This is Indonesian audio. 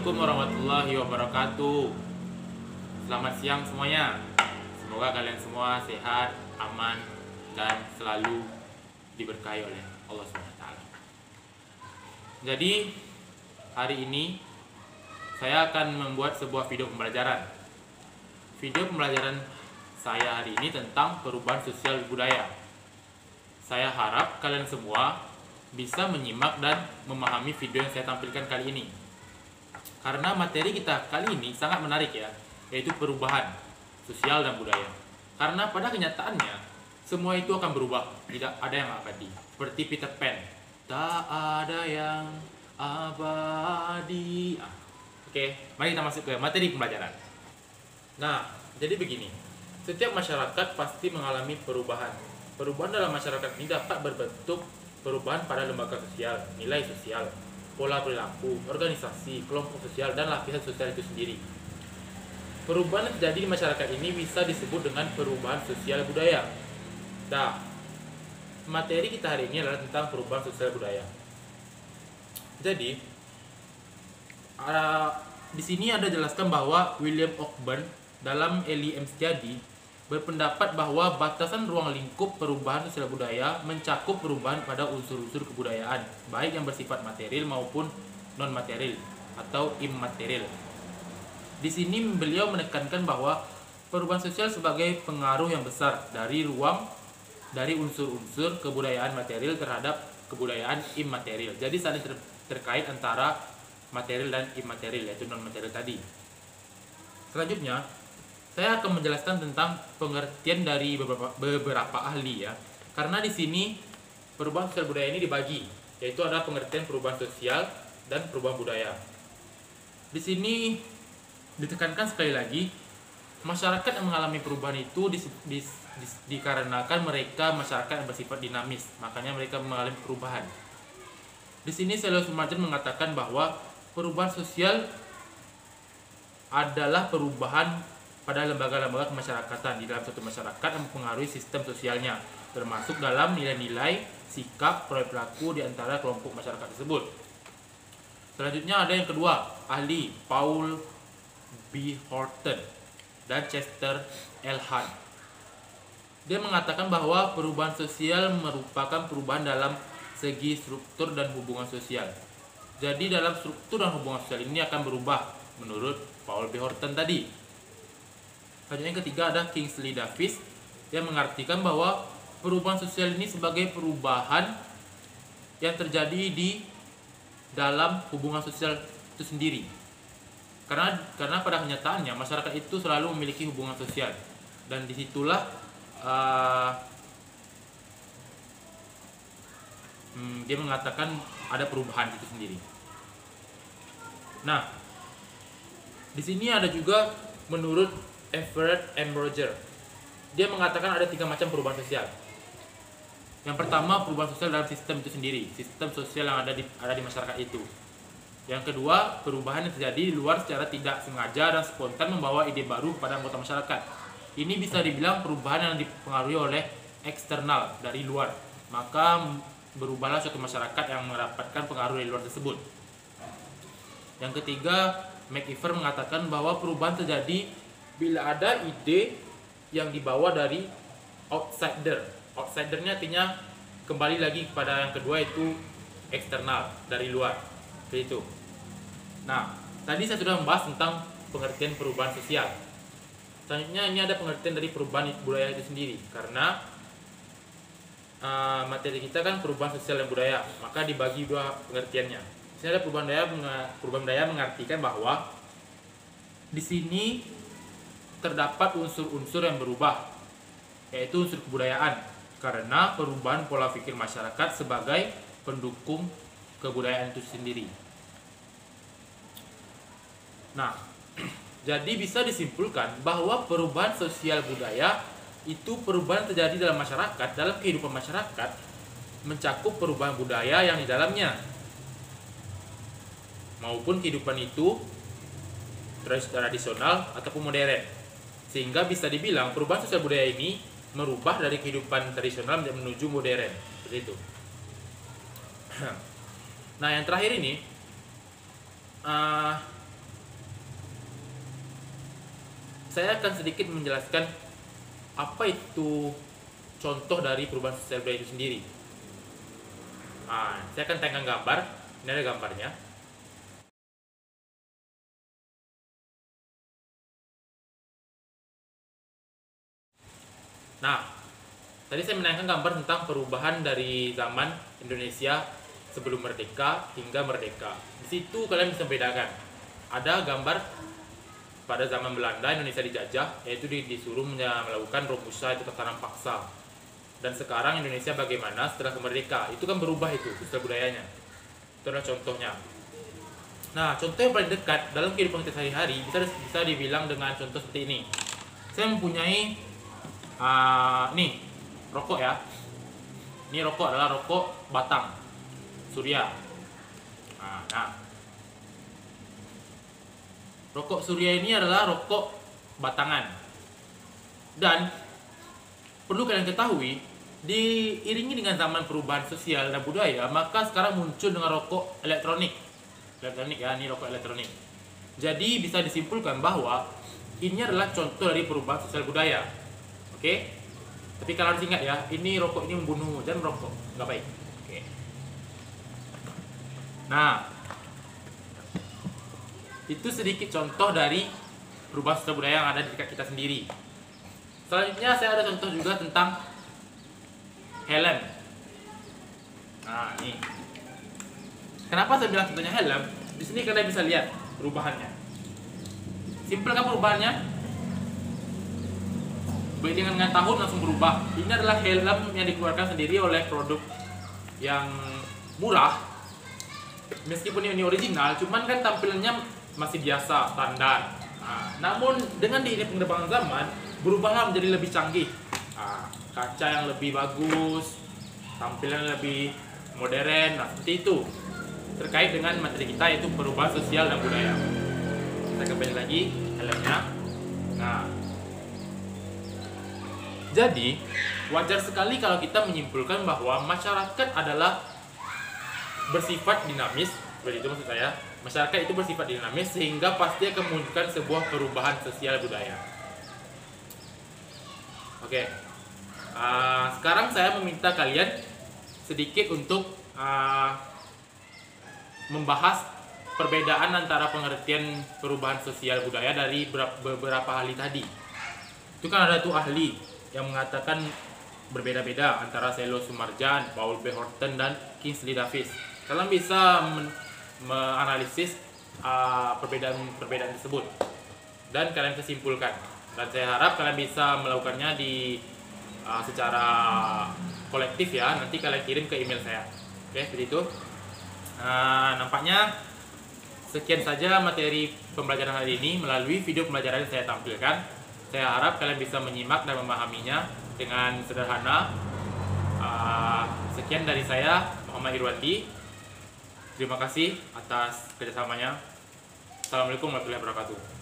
Assalamualaikum warahmatullahi wabarakatuh. Selamat siang semuanya. Semoga kalian semua sehat, aman, dan selalu diberkahi oleh Allah SWT. Jadi hari ini saya akan membuat sebuah video pembelajaran. Video pembelajaran saya hari ini tentang perubahan sosial budaya. Saya harap kalian semua bisa menyimak dan memahami video yang saya tampilkan kali ini. Karena materi kita kali ini sangat menarik ya, yaitu perubahan sosial dan budaya. Karena pada kenyataannya semua itu akan berubah, tidak ada yang abadi. Seperti Peter Pan, tak ada yang abadi. Oke, mari kita masuk ke materi pembelajaran. Nah, jadi begini. Setiap masyarakat pasti mengalami perubahan. Perubahan dalam masyarakat ini dapat berbentuk perubahan pada lembaga sosial, nilai sosial, pola perilaku, organisasi, kelompok sosial, dan lapisan sosial itu sendiri. Perubahan yang terjadi di masyarakat ini bisa disebut dengan perubahan sosial budaya. Nah, materi kita hari ini adalah tentang perubahan sosial budaya. Jadi, di sini ada jelaskan bahwa William Ogburn dalam L.I.M. Setiadi berpendapat bahwa batasan ruang lingkup perubahan sosial budaya mencakup perubahan pada unsur-unsur kebudayaan, baik yang bersifat material maupun non-material atau immaterial. Di sini beliau menekankan bahwa perubahan sosial sebagai pengaruh yang besar dari unsur-unsur kebudayaan material terhadap kebudayaan immaterial. Jadi saling terkait antara material dan immaterial, yaitu non-material tadi. Selanjutnya, saya akan menjelaskan tentang pengertian dari beberapa ahli ya. Karena di sini perubahan sosial budaya ini dibagi, yaitu ada pengertian perubahan sosial dan perubahan budaya. Di sini ditekankan sekali lagi, masyarakat yang mengalami perubahan itu dikarenakan mereka masyarakat yang bersifat dinamis, makanya mereka mengalami perubahan. Di sini Selo Sumarjan mengatakan bahwa perubahan sosial adalah perubahan pada lembaga-lembaga kemasyarakatan di dalam suatu masyarakat yang mempengaruhi sistem sosialnya, termasuk dalam nilai-nilai, sikap, perilaku di antara kelompok masyarakat tersebut. Selanjutnya ada yang kedua, ahli Paul B. Horton dan Chester L. Hunt. Dia mengatakan bahwa perubahan sosial merupakan perubahan dalam segi struktur dan hubungan sosial. Jadi dalam struktur dan hubungan sosial ini akan berubah menurut Paul B. Horton tadi. Selanjutnya yang ketiga ada Kingsley Davis yang mengartikan bahwa perubahan sosial ini sebagai perubahan yang terjadi di dalam hubungan sosial itu sendiri. Karena pada kenyataannya masyarakat itu selalu memiliki hubungan sosial, dan disitulah dia mengatakan ada perubahan itu sendiri. Nah, di sini ada juga menurut Everett M. Roger. Dia mengatakan ada 3 macam perubahan sosial. Yang pertama, perubahan sosial dalam sistem itu sendiri, sistem sosial yang ada di masyarakat itu. Yang kedua, perubahan yang terjadi di luar secara tidak sengaja dan spontan membawa ide baru kepada anggota masyarakat. Ini bisa dibilang perubahan yang dipengaruhi oleh eksternal dari luar. Maka berubahlah suatu masyarakat yang mendapatkan pengaruh dari luar tersebut. Yang ketiga, McIver mengatakan bahwa perubahan terjadi bila ada ide yang dibawa dari outsider. Outsidernya artinya kembali lagi kepada yang kedua, itu eksternal, dari luar. Seperti itu. Nah, tadi saya sudah membahas tentang pengertian perubahan sosial. Selanjutnya ini ada pengertian dari perubahan budaya itu sendiri. Karena materi kita kan perubahan sosial dan budaya, maka dibagi 2 pengertiannya. Di sini ada perubahan budaya mengartikan bahwa di sini terdapat unsur-unsur yang berubah, yaitu unsur kebudayaan, karena perubahan pola pikir masyarakat sebagai pendukung kebudayaan itu sendiri. Nah, jadi bisa disimpulkan bahwa perubahan sosial budaya itu perubahan terjadi dalam masyarakat, dalam kehidupan masyarakat, mencakup perubahan budaya yang di dalamnya, maupun kehidupan itu tradisional ataupun modern. Sehingga bisa dibilang perubahan sosial budaya ini merubah dari kehidupan tradisional menuju modern. Seperti itu. Nah, yang terakhir ini saya akan sedikit menjelaskan apa itu contoh dari perubahan sosial budaya itu sendiri. Nah, saya akan tayangkan gambar. Ini ada gambarnya. Nah, tadi saya menayangkan gambar tentang perubahan dari zaman Indonesia sebelum merdeka hingga merdeka. Di situ kalian bisa bedakan. Ada gambar pada zaman Belanda Indonesia dijajah, yaitu disuruh melakukan romusa, itu tatanan paksa. Dan sekarang Indonesia bagaimana setelah merdeka, itu kan berubah itu sosial budayanya. Itu adalah contohnya. Nah, contoh yang paling dekat dalam kehidupan kita sehari-hari bisa dibilang dengan contoh seperti ini. Saya mempunyai nih rokok ya. Ini rokok adalah rokok batang Surya. Nah, rokok Surya ini adalah rokok batangan. Dan perlu kalian ketahui, diiringi dengan zaman perubahan sosial dan budaya, maka sekarang muncul dengan rokok elektronik. Elektronik ya, ini rokok elektronik. Jadi bisa disimpulkan bahwa ini adalah contoh dari perubahan sosial budaya. Oke? Tapi kalian harus ingat ya, ini rokok ini membunuh, jangan merokok, nggak baik. Oke. Nah, itu sedikit contoh dari perubahan sosial budaya yang ada di dekat kita sendiri. Selanjutnya saya ada contoh juga tentang helm. Nah, ini. Kenapa saya bilang contohnya helm? Di sini kalian bisa lihat perubahannya. Simpel kan perubahannya? Dengan tahun langsung berubah. Ini adalah helm yang dikeluarkan sendiri oleh produk yang murah. Meskipun ini original, cuman kan tampilannya masih biasa, standar. Namun dengan diiringi pengembangan zaman, berubahlah menjadi lebih canggih. Kaca yang lebih bagus, tampilan lebih modern, seperti itu. Terkait dengan materi kita, yaitu perubahan sosial dan budaya. Kita kembali lagi helmnya. Nah, jadi wajar sekali kalau kita menyimpulkan bahwa masyarakat adalah bersifat dinamis. Seperti itu maksud saya. Masyarakat itu bersifat dinamis sehingga pasti akan menunjukkan sebuah perubahan sosial budaya. Oke. Sekarang saya meminta kalian sedikit untuk membahas perbedaan antara pengertian perubahan sosial budaya dari beberapa ahli tadi. Itu kan ada tuh ahli yang mengatakan berbeda-beda antara Selo Sumarjan, Paul B. Horton, dan Kingsley Davis. Kalian bisa menganalisis perbedaan tersebut dan kalian bisa simpulkan. Dan saya harap kalian bisa melakukannya secara kolektif ya. Nanti kalian kirim ke email saya. Oke, seperti itu. Nampaknya sekian saja materi pembelajaran hari ini melalui video pembelajaran yang saya tampilkan. Saya harap kalian bisa menyimak dan memahaminya dengan sederhana. Sekian dari saya, Muhammad Irwandi. Terima kasih atas kerjasamanya. Assalamualaikum warahmatullahi wabarakatuh.